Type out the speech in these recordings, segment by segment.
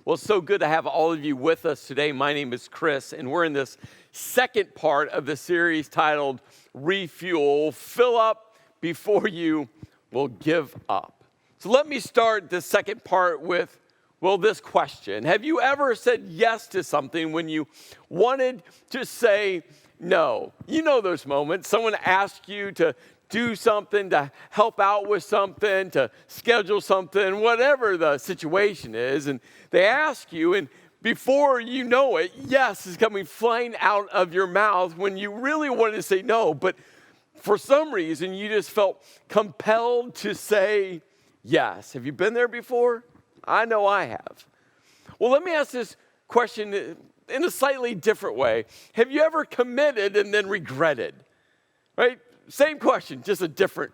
Well, it's so good to have all of you with us today. My name is Chris, and we're in this second part of the series titled Refuel. Fill up before you will give up. So let me start the second part with, this question. Have you ever said yes to something when you wanted to say no? You know those moments. Someone asks you to do something, to help out with something, to schedule something, whatever the situation is, and they ask you, and before you know it, yes is coming flying out of your mouth when you really wanted to say no, but for some reason you just felt compelled to say yes. Have you been there before? I know I have. Well, let me ask this question in a slightly different way. Have you ever committed and then regretted? Right? Same question, just a different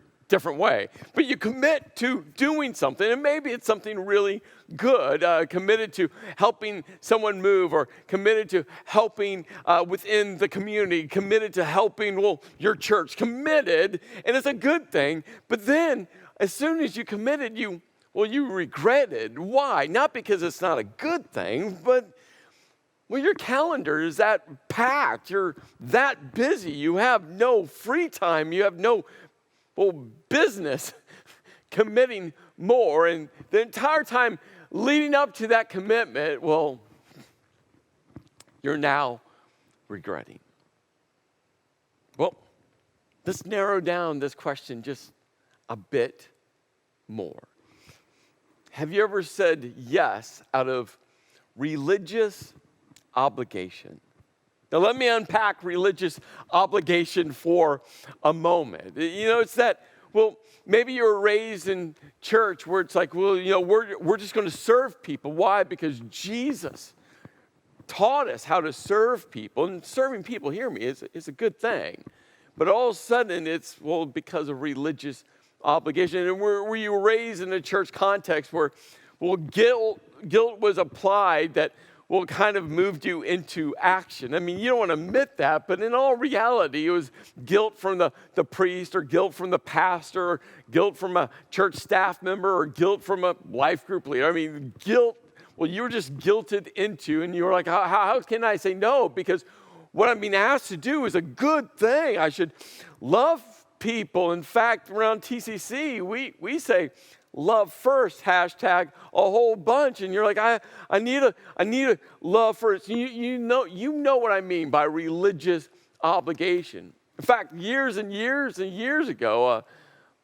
way. But you commit to doing something, and maybe it's something really good, committed to helping someone move, or committed to helping within the community, committed to helping, your church, committed, and it's a good thing. But then, as soon as you committed, you regretted. Why? Not because it's not a good thing, but your calendar is that packed. You're that busy. You have no free time. You have no, business committing more. And the entire time leading up to that commitment, you're now regretting. Well, let's narrow down this question just a bit more. Have you ever said yes out of religious obligation? Now let me unpack religious obligation for a moment. It's that, maybe you were raised in church where it's like, we're just going to serve people. Why? Because Jesus taught us how to serve people. And serving people, hear me, is a good thing. But all of a sudden it's, because of religious obligation. And were you raised in a church context where, guilt was applied that kind of moved you into action. I mean, you don't want to admit that, but in all reality, it was guilt from the priest, or guilt from the pastor, or guilt from a church staff member, or guilt from a life group leader. I mean, guilt, you were just guilted into, and you were like, how can I say no? Because what I'm being asked to do is a good thing. I should love people. In fact, around TCC, we say, love first, hashtag a whole bunch. And you're like, I need a love first. You know what I mean by religious obligation. In fact, years and years and years ago,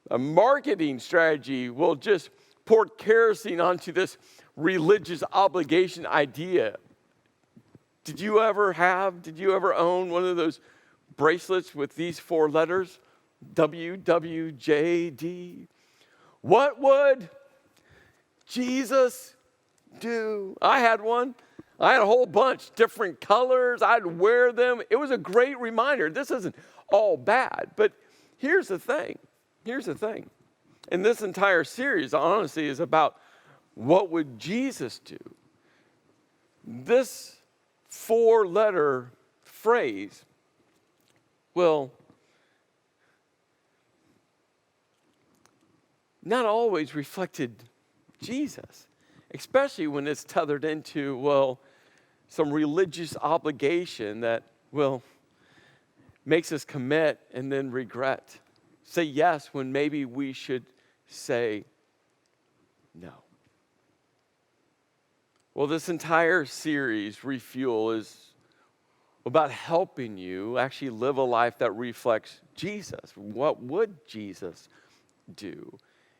a marketing strategy will just pour kerosene onto this religious obligation idea. Did you ever own one of those bracelets with these 4 letters? WWJD. What would Jesus do? I had one. I had a whole bunch, different colors. I'd wear them. It was a great reminder. This isn't all bad. But here's the thing. And this entire series, honestly, is about what would Jesus do? This 4-letter phrase, not always reflected Jesus, especially when it's tethered into, some religious obligation that, makes us commit and then regret. Say yes when maybe we should say no. This entire series, Refuel, is about helping you actually live a life that reflects Jesus. What would Jesus do?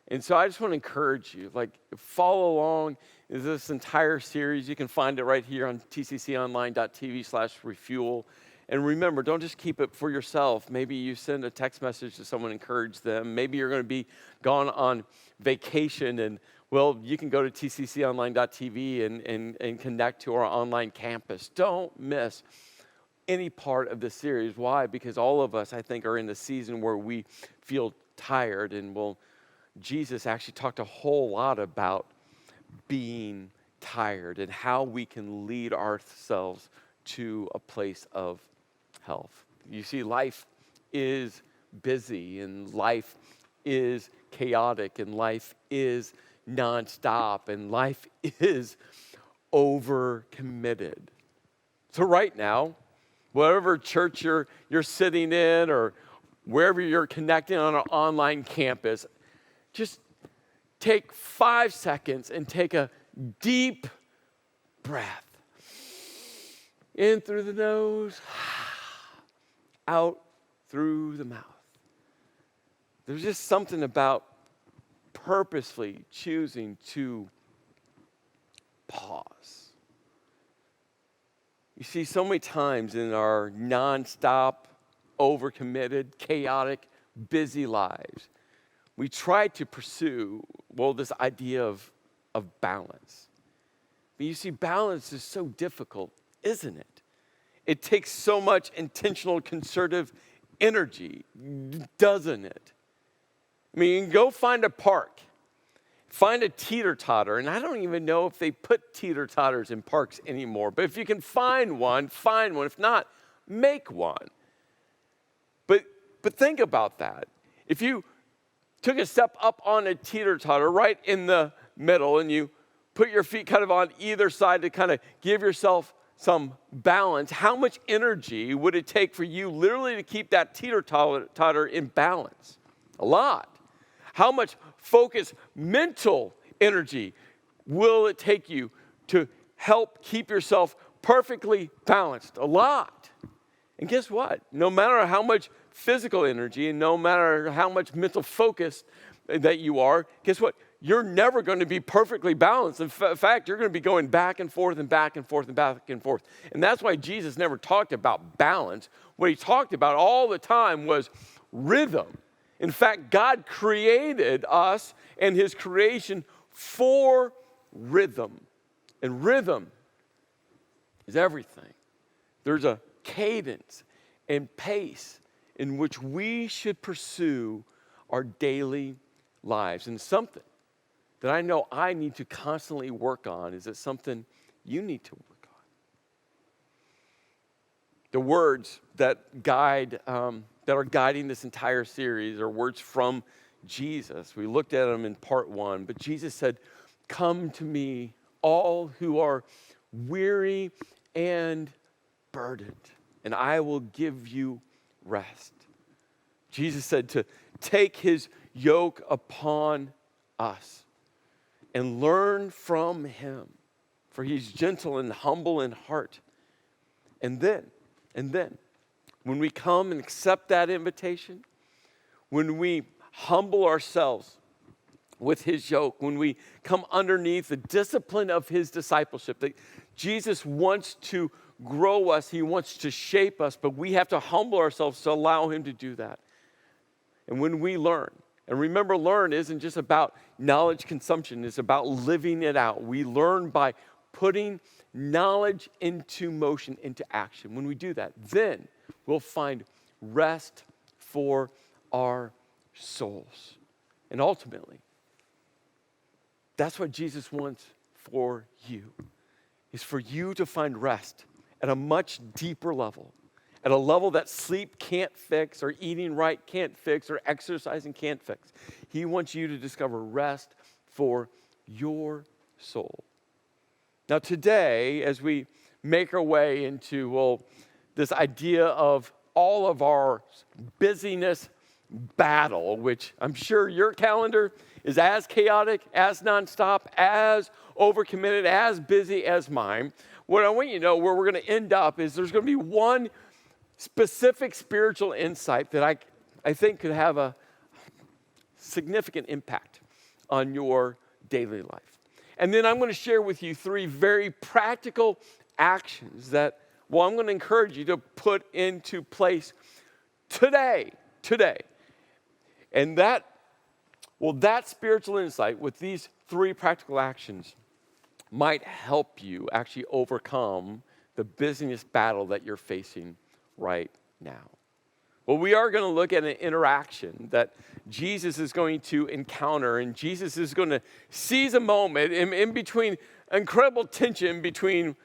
And so I just want to encourage you, follow along in this entire series. You can find it right here on tcconline.tv/refuel. And remember, don't just keep it for yourself. Maybe you send a text message to someone, encourage them. Maybe you're going to be gone on vacation, and you can go to tcconline.tv and connect to our online campus. Don't miss any part of this series. Why? Because all of us, I think, are in the season where we feel tired, and Jesus actually talked a whole lot about being tired and how we can lead ourselves to a place of health. You see, life is busy, and life is chaotic, and life is nonstop, and life is overcommitted. So right now, whatever church you're sitting in or wherever you're connecting on an online campus, just take 5 seconds and take a deep breath. In through the nose, out through the mouth. There's just something about purposefully choosing to pause. You see, so many times in our nonstop, overcommitted, chaotic, busy lives, we try to pursue, this idea of balance. But you see, balance is so difficult, isn't it? It takes so much intentional, concerted energy, doesn't it? I mean, you can go find a park, find a teeter-totter, and I don't even know if they put teeter-totters in parks anymore, but if you can find one, find one. If not, make one. But think about that. If you took a step up on a teeter-totter right in the middle and you put your feet kind of on either side to kind of give yourself some balance, how much energy would it take for you literally to keep that teeter-totter in balance? A lot. How much focus, mental energy will it take you to help keep yourself perfectly balanced? A lot. And guess what? No matter how much physical energy and no matter how much mental focus that you are, guess what? You're never going to be perfectly balanced. In fact, you're going to be going back and forth and back and forth and back and forth. And that's why Jesus never talked about balance. What he talked about all the time was rhythm. In fact, God created us and his creation for rhythm. And rhythm is everything. There's a cadence and pace in which we should pursue our daily lives. And something that I know I need to constantly work on. Is it something you need to work on? The words that are guiding this entire series are words from Jesus. We looked at them in part 1, but Jesus said, "Come to me, all who are weary and burdened, and I will give you rest." Jesus said to take his yoke upon us and learn from him, for he's gentle and humble in heart. And then, when we come and accept that invitation, when we humble ourselves with his yoke, when we come underneath the discipline of his discipleship, that Jesus wants to grow us, he wants to shape us, but we have to humble ourselves to allow him to do that. And when we learn, and remember, learn isn't just about knowledge consumption, it's about living it out. We learn by putting knowledge into motion, into action. When we do that, then we'll find rest for our souls. And ultimately, that's what Jesus wants for you, is for you to find rest at a much deeper level, at a level that sleep can't fix, or eating right can't fix, or exercising can't fix. He wants you to discover rest for your soul. Now today, as we make our way into, this idea of all of our busyness battle, which I'm sure your calendar is as chaotic, as nonstop, as overcommitted, as busy as mine. What I want you to know, where we're going to end up, is there's going to be one specific spiritual insight that I think could have a significant impact on your daily life. And then I'm going to share with you 3 very practical actions that, I'm going to encourage you to put into place today. And that spiritual insight with these 3 practical actions might help you actually overcome the busyness battle that you're facing right now. Well, we are going to look at an interaction that Jesus is going to encounter, and Jesus is going to seize a moment in between incredible tension between,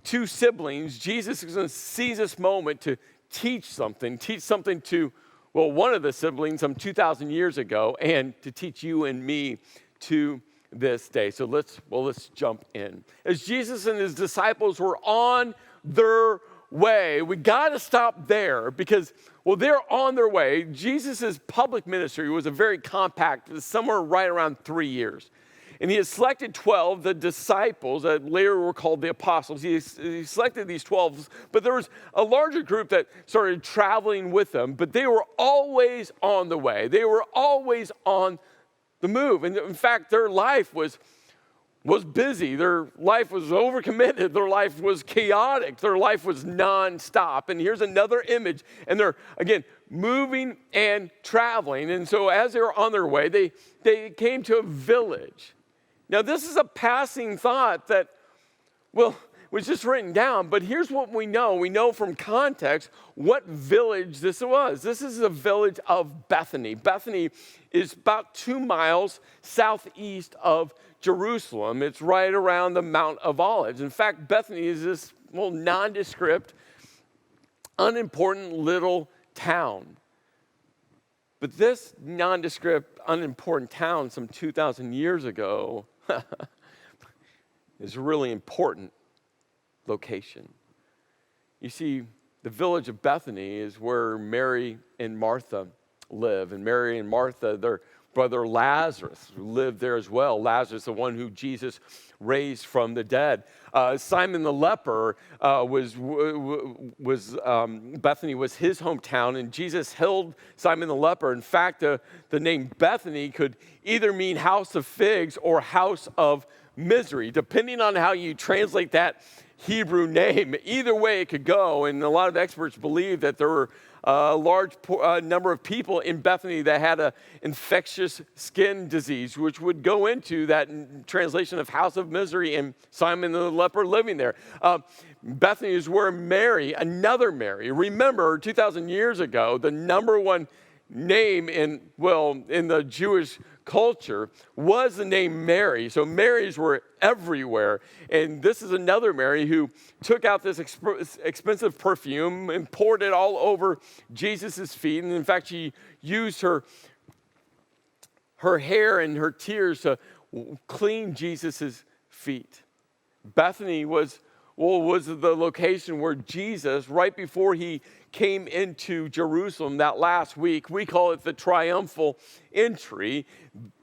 2 siblings. Jesus is going to seize this moment to teach something to, one of the siblings some 2,000 years ago, and to teach you and me to this day. So let's jump in. As Jesus and his disciples were on their way, we got to stop there because, they're on their way. Jesus' public ministry was a very compact, somewhere right around 3 years. And he had selected 12, the disciples, that later were called the apostles. He selected these 12, but there was a larger group that started traveling with them, but they were always on the way. They were always on the move. And in fact, their life was busy. Their life was overcommitted. Their life was chaotic. Their life was nonstop. And here's another image. And they're, again, moving and traveling. And so as they were on their way, they came to a village. Now, this is a passing thought that, was just written down. But here's what we know. We know from context what village this was. This is the village of Bethany. Bethany is about 2 miles southeast of Jerusalem. It's right around the Mount of Olives. In fact, Bethany is this nondescript, unimportant little town. But this nondescript, unimportant town some 2,000 years ago is a really important location. You see, the village of Bethany is where Mary and Martha live. And Mary and Martha, their brother Lazarus lived there as well. Lazarus, the one who Jesus raised from the dead. Simon the leper Bethany was his hometown, and Jesus healed Simon the leper. In fact, the name Bethany could either mean house of figs or house of misery, depending on how you translate that Hebrew name. Either way it could go, and a lot of experts believe that there were a large number of people in Bethany that had an infectious skin disease, which would go into that translation of house of misery and Simon the leper living there. Bethany is where Mary, another Mary, remember 2,000 years ago, the number one name in the Jewish culture was the name Mary. So Marys were everywhere. And this is another Mary who took out this expensive perfume and poured it all over Jesus' feet. And in fact, she used her hair and her tears to clean Jesus' feet. Bethany was the location where Jesus, right before he came into Jerusalem that last week, we call it the triumphal entry.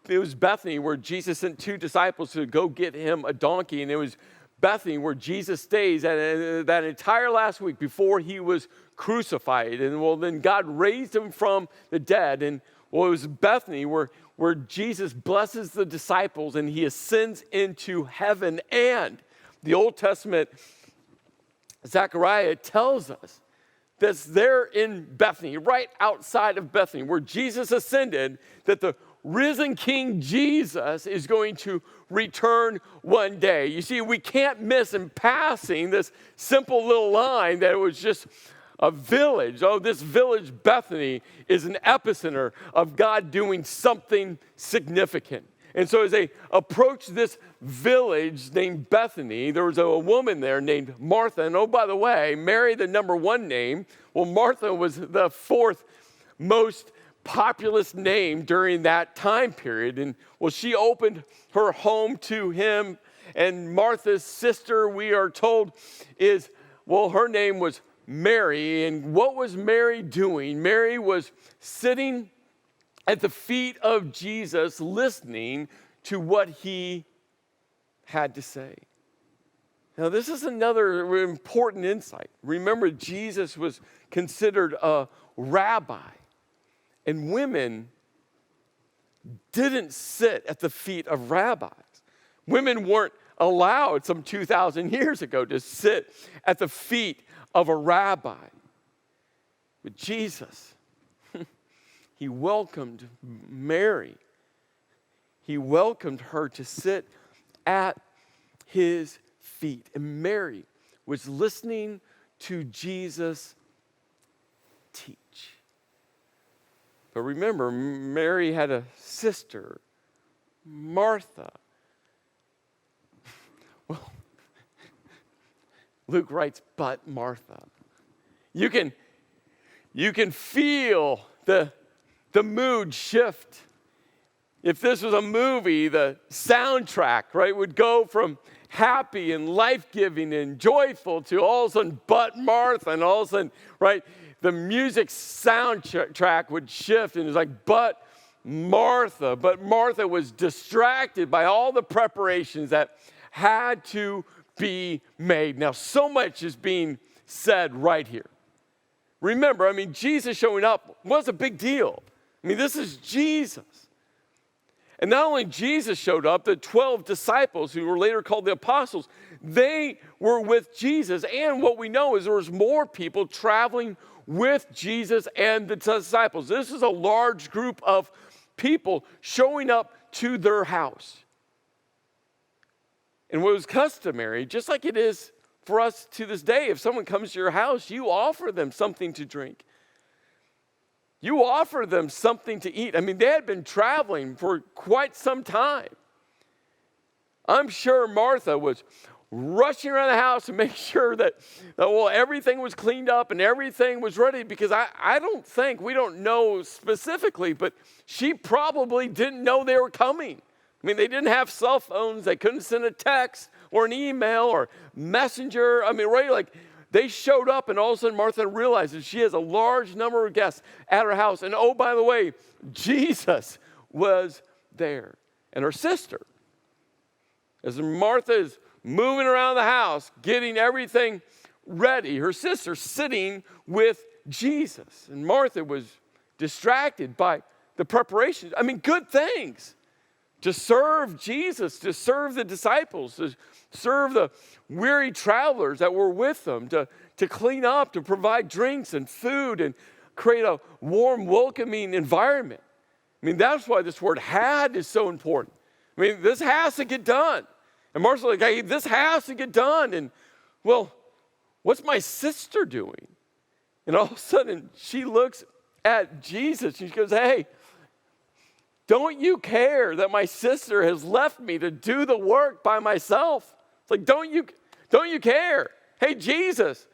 It was Bethany where Jesus sent 2 disciples to go get him a donkey, and it was Bethany where Jesus stays that entire last week before he was crucified. And then God raised him from the dead, and it was Bethany where Jesus blesses the disciples and he ascends into heaven. And the Old Testament, Zechariah tells us that's there in Bethany, right outside of Bethany, where Jesus ascended, that the risen King Jesus is going to return one day. You see, we can't miss in passing this simple little line that it was just a village. Oh, this village, Bethany, is an epicenter of God doing something significant. And so as they approached this village named Bethany, there was a woman there named Martha. And oh, by the way, Mary, the number 1 name, Martha was the 4th most populous name during that time period. And she opened her home to him. And Martha's sister, we are told, her name was Mary. And what was Mary doing? Mary was sitting at the feet of Jesus, listening to what he had to say. Now, this is another important insight. Remember, Jesus was considered a rabbi, and women didn't sit at the feet of rabbis. Women weren't allowed some 2,000 years ago to sit at the feet of a rabbi. But Jesus, he welcomed Mary. He welcomed her to sit at his feet. And Mary was listening to Jesus teach. But remember, Mary had a sister, Martha. Luke writes, but Martha. You can feel the mood shift If this was a movie, the soundtrack, right, would go from happy and life-giving and joyful to all of a sudden, but Martha, and all of a sudden, right, the music soundtrack would shift, and it's like, but Martha was distracted by all the preparations that had to be made. Now, so much is being said right here. Remember, I mean, Jesus showing up was a big deal. I mean, this is Jesus. And not only Jesus showed up, the 12 disciples, who were later called the apostles, they were with Jesus. And what we know is there was more people traveling with Jesus and the disciples. This is a large group of people showing up to their house. And what was customary, just like it is for us to this day, if someone comes to your house, you offer them something to drink. You offer them something to eat. I mean, they had been traveling for quite some time. I'm sure Martha was rushing around the house to make sure that everything was cleaned up and everything was ready, because we don't know specifically, but she probably didn't know they were coming. I mean, they didn't have cell phones. They couldn't send a text or an email or messenger. I mean, right, like, they showed up, and all of a sudden Martha realizes she has a large number of guests at her house. And oh, by the way, Jesus was there. And her sister, as Martha is moving around the house, getting everything ready, her sister sitting with Jesus. And Martha was distracted by the preparations. I mean, good things. To serve Jesus, to serve the disciples, to serve the weary travelers that were with them, to clean up, to provide drinks and food and create a warm, welcoming environment. I mean, that's why this word had is so important. I mean, this has to get done. And Martha's like, hey, this has to get done. And, well, what's my sister doing? And all of a sudden, she looks at Jesus and she goes, hey, don't you care that my sister has left me to do the work by myself? It's like, don't you care? Hey, Jesus,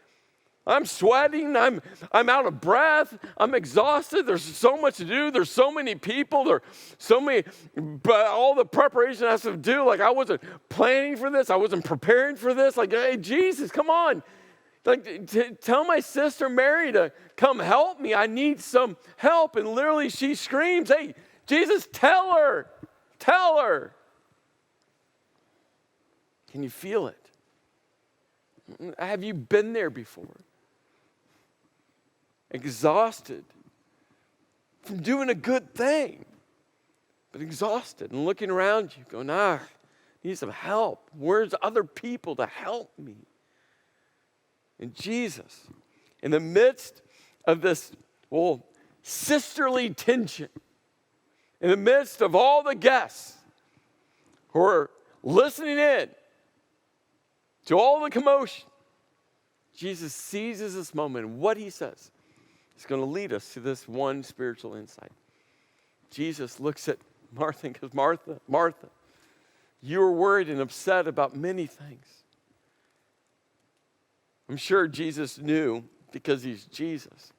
I'm sweating. I'm out of breath. I'm exhausted. There's so much to do. There's so many people. There's so many, but all the preparation I have to do. Like, I wasn't planning for this. I wasn't preparing for this. Like, hey, Jesus, come on. Like, tell my sister Mary to come help me. I need some help. And literally she screams, hey, Jesus, tell her. Can you feel it? Have you been there before? Exhausted from doing a good thing, but exhausted and looking around you going, I need some help. Where's other people to help me? And Jesus, in the midst of this, sisterly tension, in the midst of all the guests who are listening in to all the commotion, Jesus seizes this moment, and what he says is going to lead us to this one spiritual insight. Jesus looks at Martha and goes, Martha, you are worried and upset about many things. I'm sure Jesus knew, because he's Jesus,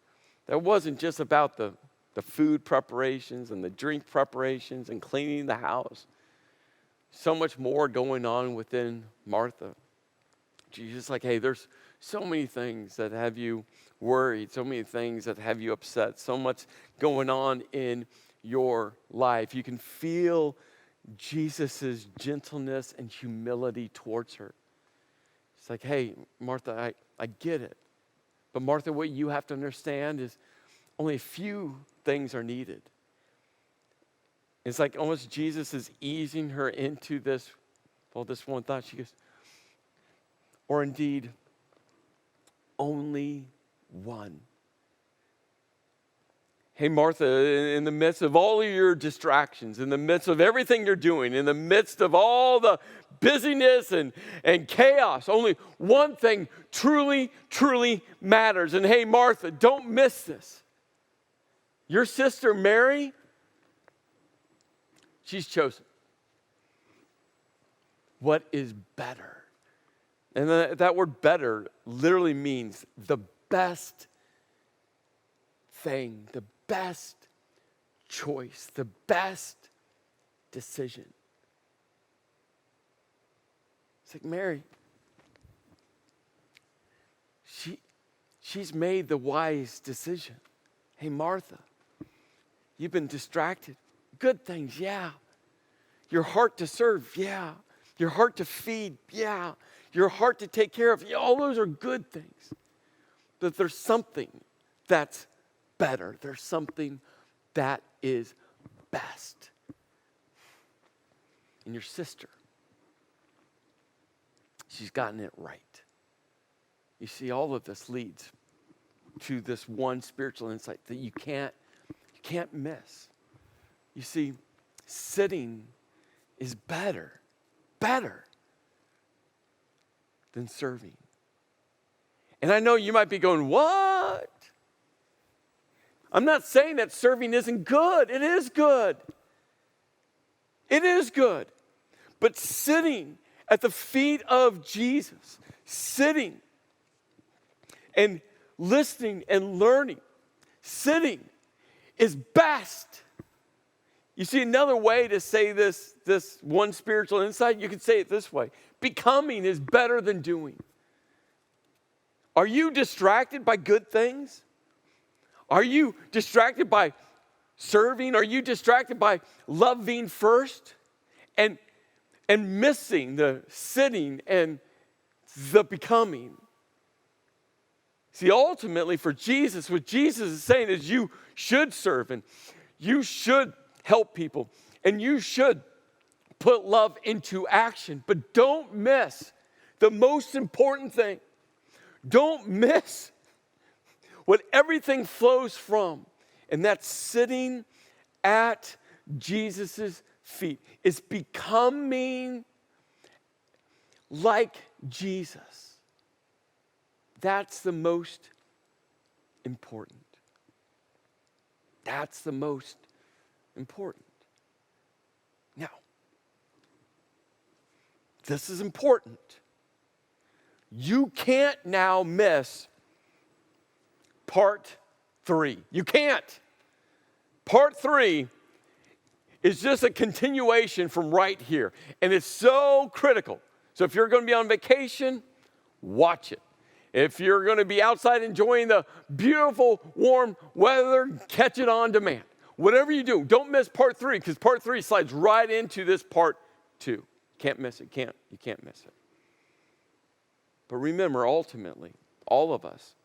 that wasn't just about the food preparations and the drink preparations and cleaning the house. So much more going on within Martha. Jesus, like, hey, there's so many things that have you worried, so many things that have you upset, so much going on in your life. You can feel Jesus' gentleness and humility towards her. It's like, hey, Martha, I get it. But Martha, what you have to understand is only a few things are needed. It's like almost Jesus is easing her into this one thought. She goes, or indeed, only one. Hey, Martha, in the midst of all of your distractions, in the midst of everything you're doing, in the midst of all the busyness and chaos, only one thing truly, truly matters. And hey, Martha, don't miss this. Your sister Mary, she's chosen what is better. And that word better literally means the best thing, the best choice, the best decision. It's like Mary, she's made the wise decision. Hey, Martha, you've been distracted. Good things, yeah. Your heart to serve, yeah. Your heart to feed, yeah. Your heart to take care of, yeah. All those are good things. But there's something that's better. There's something that is best. And your sister, she's gotten it right. You see, all of this leads to this one spiritual insight that you can't miss. You see, sitting is better than serving. And I know you might be going, what? I'm not saying that serving isn't good. It is good. It is good. But sitting at the feet of Jesus, sitting and listening and learning, sitting is best. You see, another way to say this one spiritual insight, you could say it this way. Becoming is better than doing. Are you distracted by good things? Are you distracted by serving? Are you distracted by loving first and missing the sitting and the becoming? See, ultimately for Jesus, what Jesus is saying is you should serve and you should help people and you should put love into action. But don't miss the most important thing. Don't miss what everything flows from, and that's sitting at Jesus' feet. It's becoming like Jesus. That's the most important. That's the most important. Now, this is important. You can't now miss part 3. You can't. Part 3 is just a continuation from right here. And it's so critical. So if you're going to be on vacation, watch it. If you're going to be outside enjoying the beautiful, warm weather, catch it on demand. Whatever you do, don't miss part 3, because part 3 slides right into this part 2. Can't miss it. You can't miss it. But remember, ultimately, all of us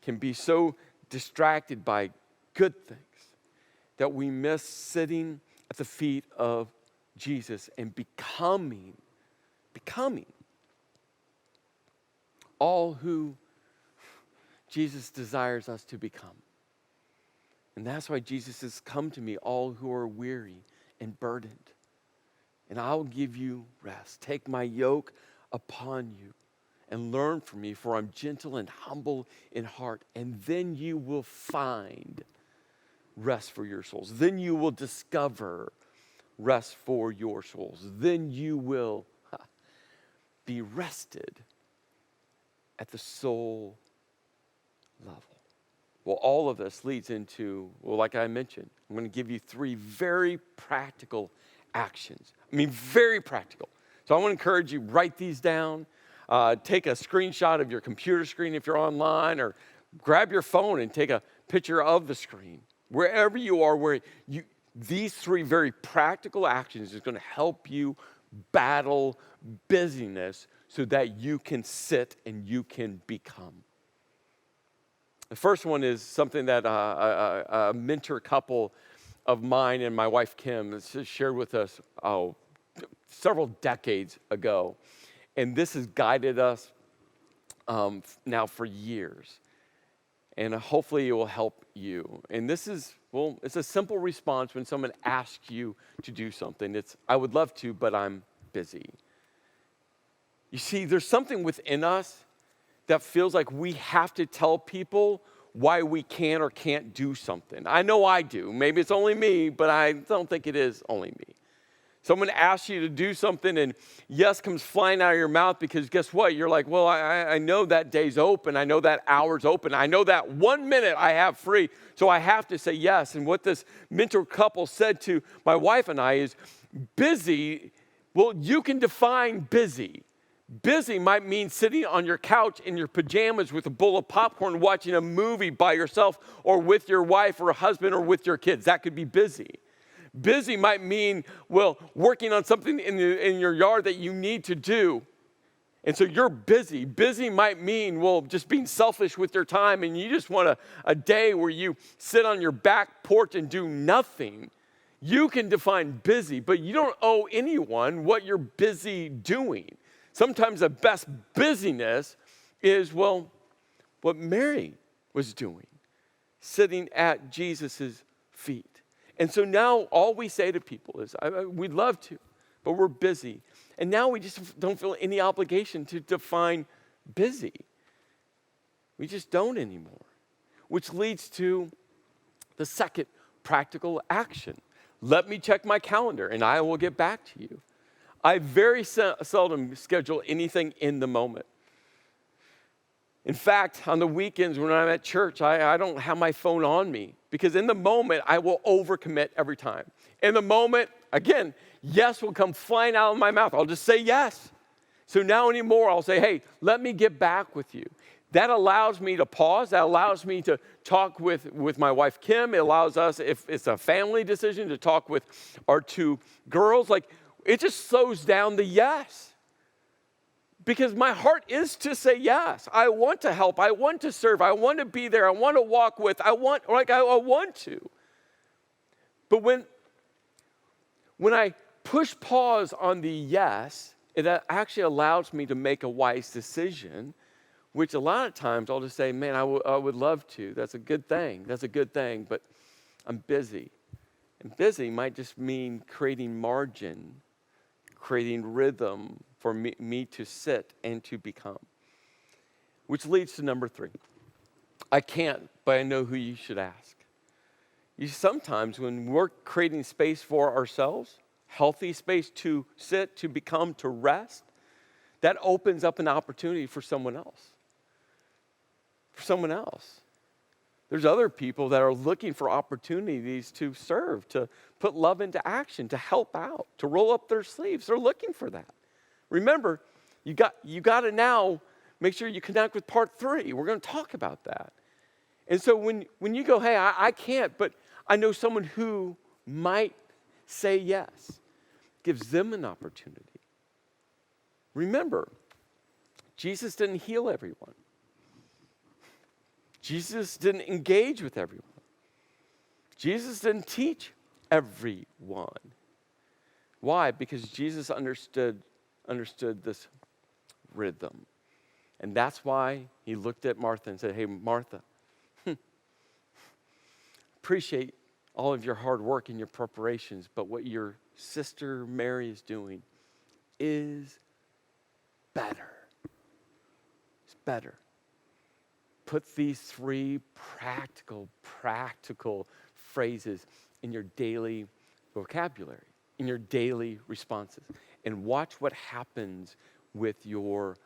can be so distracted by good things that we miss sitting at the feet of Jesus and becoming all who Jesus desires us to become. And that's why Jesus says, come to me, all who are weary and burdened, and I'll give you rest. Take my yoke upon you and learn from me, for I'm gentle and humble in heart, and then you will find rest for your souls. Then you will discover rest for your souls. Then you will be rested at the soul level. Well, all of this leads into, like I mentioned, I'm going to give you 3 very practical actions. Very practical. So I want to encourage you, write these down. Take a screenshot of your computer screen if you're online, or grab your phone and take a picture of the screen. Wherever you are, these 3 very practical actions is going to help you battle busyness so that you can sit and you can become. The first one is something that a mentor couple of mine and my wife Kim has shared with us several decades ago. And this has guided us now for years. And hopefully it will help you. And this is, it's a simple response when someone asks you to do something. It's, I would love to, but I'm busy. You see, there's something within us that feels like we have to tell people why we can or can't do something. I know I do. Maybe it's only me, but I don't think it is only me. Someone asks you to do something and yes comes flying out of your mouth because guess what? You're like, well, I know that day's open. I know that hour's open. I know that 1 minute I have free. So I have to say yes. And what this mentor couple said to my wife and I is, Busy, well, you can define busy. Busy might mean sitting on your couch in your pajamas with a bowl of popcorn watching a movie by yourself or with your wife or a husband or with your kids. That could be busy. Busy might mean, well, working on something in your yard that you need to do. And so you're busy. Busy might mean, well, just being selfish with your time and you just want a day where you sit on your back porch and do nothing. You can define busy, but you don't owe anyone what you're busy doing. Sometimes the best busyness is, well, what Mary was doing, sitting at Jesus' feet. And so now all we say to people is, we'd love to, but we're busy. And now we just don't feel any obligation to define busy. We just don't anymore, which leads to the second practical action. Let me check my calendar and I will get back to you. I very seldom schedule anything in the moment. In fact, on the weekends when I'm at church, I don't have my phone on me because in the moment, I will overcommit every time. In the moment, again, yes will come flying out of my mouth. I'll just say yes. So now anymore, I'll say, hey, let me get back with you. That allows me to pause. That allows me to talk with my wife, Kim. It allows us, if it's a family decision, to talk with our two girls. Like, it just slows down the yes. Because my heart is to say yes. I want to help. I want to serve. I want to be there. I want to walk with. I want to. But when I push pause on the yes, it actually allows me to make a wise decision, which a lot of times I'll just say, man, I would love to. That's a good thing. But I'm busy. And busy might just mean creating margin, creating rhythm for me to sit and to become. Which leads to number 3. I can't, but I know who you should ask. Sometimes when we're creating space for ourselves, healthy space to sit, to become, to rest, that opens up an opportunity for someone else. There's other people that are looking for opportunities to serve, to put love into action, to help out, to roll up their sleeves. They're looking for that. Remember, you got to now make sure you connect with part 3. We're going to talk about that. And so when you go, hey, I can't, but I know someone who might say yes, gives them an opportunity. Remember, Jesus didn't heal everyone. Jesus didn't engage with everyone. Jesus didn't teach everyone. Why? Because Jesus understood this rhythm. And that's why he looked at Martha and said, hey, Martha, appreciate all of your hard work and your preparations, but what your sister Mary is doing is better. It's better. Put these 3 practical phrases in your daily vocabulary, in your daily responses, and watch what happens with your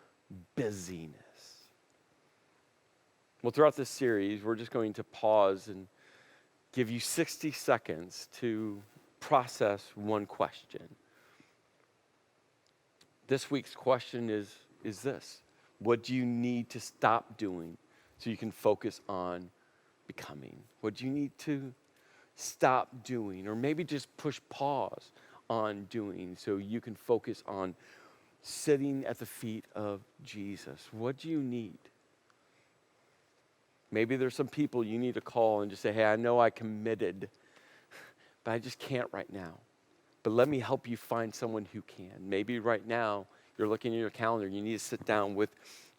busyness. Well, throughout this series, we're just going to pause and give you 60 seconds to process one question. This week's question is this: what do you need to stop doing so you can focus on becoming? What do you need to stop doing, or maybe just push pause on doing so you can focus on sitting at the feet of Jesus? What do you need? Maybe there's some people you need to call and just say, hey, I know I committed, but I just can't right now. But let me help you find someone who can. Maybe right now you're looking at your calendar, you need to sit down with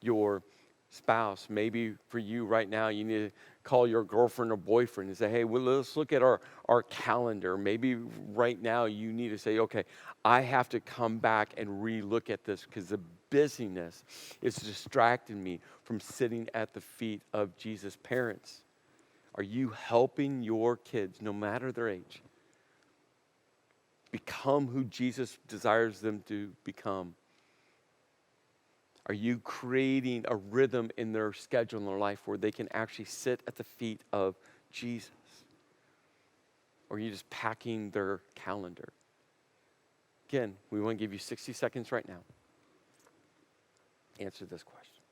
your spouse. Maybe for you right now, you need to call your girlfriend or boyfriend and say, hey, well, let's look at our calendar. Maybe right now you need to say, okay, I have to come back and re-look at this because the busyness is distracting me from sitting at the feet of Jesus. Parents, are you helping your kids, no matter their age, become who Jesus desires them to become? Are you creating a rhythm in their schedule in their life where they can actually sit at the feet of Jesus? Or are you just packing their calendar? Again, we want to give you 60 seconds right now. Answer this question.